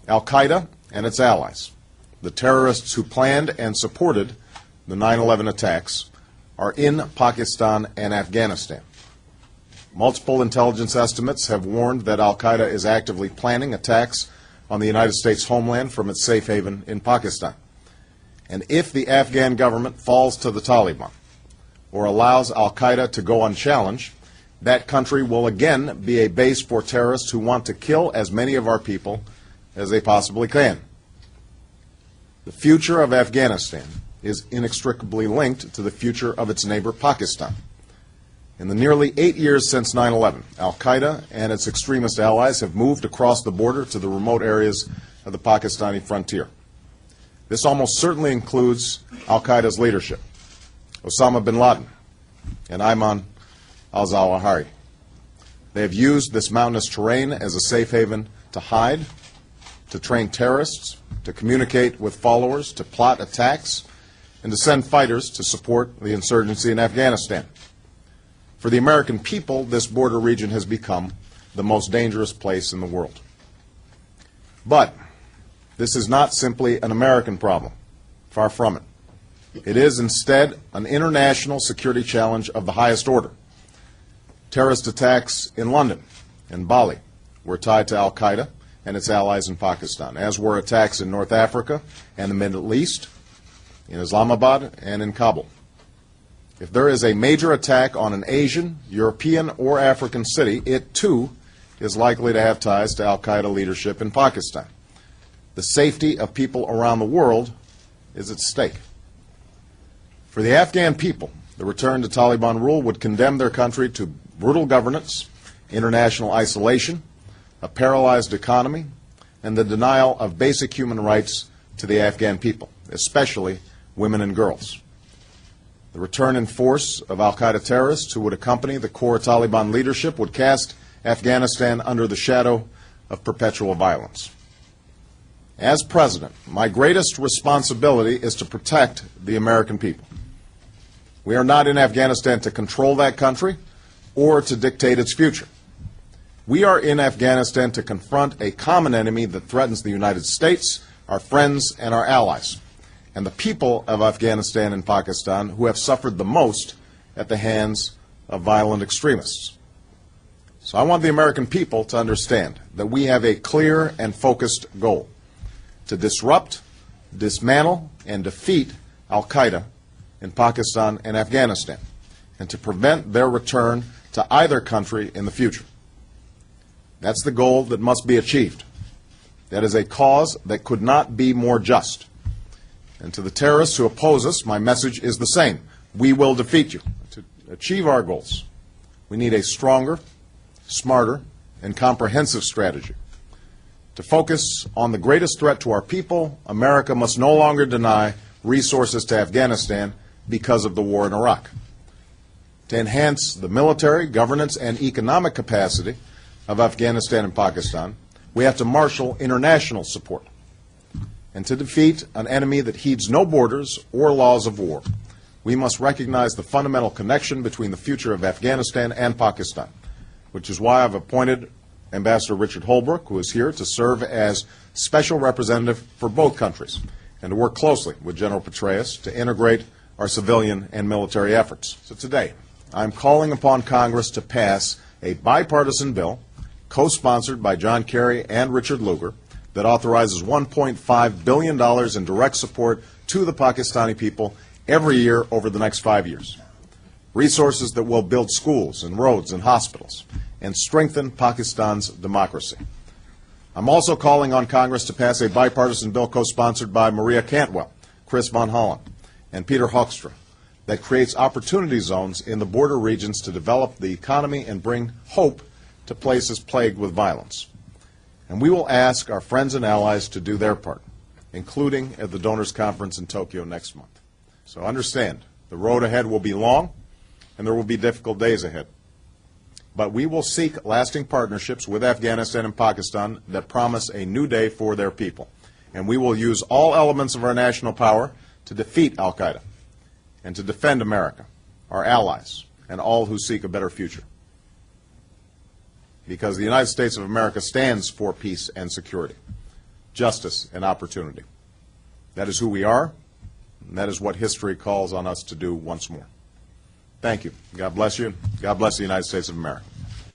Al-Qaeda and its allies, the terrorists who planned and supported the 9/11 attacks, are in Pakistan and Afghanistan. Multiple intelligence estimates have warned that Al-Qaeda is actively planning attacks on the United States homeland from its safe haven in Pakistan. And if the Afghan government falls to the Taliban or allows Al-Qaeda to go unchallenged, that country will again be a base for terrorists who want to kill as many of our people as they possibly can. The future of Afghanistan is inextricably linked to the future of its neighbor Pakistan. In the nearly 8 years since 9/11, Al-Qaeda and its extremist allies have moved across the border to the remote areas of the Pakistani frontier. This almost certainly includes Al-Qaeda's leadership, Osama bin Laden and Ayman al-Zawahiri. They have used this mountainous terrain as a safe haven to hide, to train terrorists, to communicate with followers, to plot attacks, and to send fighters to support the insurgency in Afghanistan. For the American people, this border region has become the most dangerous place in the world. But this is not simply an American problem. Far from it. It is instead an international security challenge of the highest order. Terrorist attacks in London and Bali were tied to Al-Qaeda and its allies in Pakistan, as were attacks in North Africa and the Middle East, in Islamabad and in Kabul. If there is a major attack on an Asian, European, or African city, it too is likely to have ties to Al-Qaeda leadership in Pakistan. The safety of people around the world is at stake. For the Afghan people, the return to Taliban rule would condemn their country to brutal governance, international isolation, a paralyzed economy, and the denial of basic human rights to the Afghan people, especially women and girls. The return in force of Al-Qaeda terrorists who would accompany the core Taliban leadership would cast Afghanistan under the shadow of perpetual violence. As president, my greatest responsibility is to protect the American people. We are not in Afghanistan to control that country or to dictate its future. We are in Afghanistan to confront a common enemy that threatens the United States, our friends, and our allies, and the people of Afghanistan and Pakistan who have suffered the most at the hands of violent extremists. So I want the American people to understand that we have a clear and focused goal: to disrupt, dismantle, and defeat Al-Qaeda in Pakistan and Afghanistan, and to prevent their return to either country in the future. That's the goal that must be achieved. That is a cause that could not be more just. And to the terrorists who oppose us, my message is the same. We will defeat you. To achieve our goals, we need a stronger, smarter, and comprehensive strategy. To focus on the greatest threat to our people, America must no longer deny resources to Afghanistan because of the war in Iraq. To enhance the military, governance, and economic capacity of Afghanistan and Pakistan, we have to marshal international support. And to defeat an enemy that heeds no borders or laws of war, we must recognize the fundamental connection between the future of Afghanistan and Pakistan, which is why I've appointed Ambassador Richard Holbrooke, who is here to serve as special representative for both countries and to work closely with General Petraeus to integrate our civilian and military efforts. So today, I'm calling upon Congress to pass a bipartisan bill co-sponsored by John Kerry and Richard Lugar that authorizes $1.5 billion in direct support to the Pakistani people every year over the next 5 years. Resources that will build schools and roads and hospitals and strengthen Pakistan's democracy. I'm also calling on Congress to pass a bipartisan bill co-sponsored by Maria Cantwell, Chris Von Hollen, and Peter Hoekstra that creates opportunity zones in the border regions to develop the economy and bring hope to places plagued with violence. And we will ask our friends and allies to do their part, including at the Donors Conference in Tokyo next month. So understand, the road ahead will be long, and there will be difficult days ahead. But we will seek lasting partnerships with Afghanistan and Pakistan that promise a new day for their people. And we will use all elements of our national power to defeat Al-Qaeda and to defend America, our allies, and all who seek a better future. Because the United States of America stands for peace and security. justice, and opportunity. That is who we are, and that is what history calls on us to do once more. Thank you. God bless you. God bless the United States of America.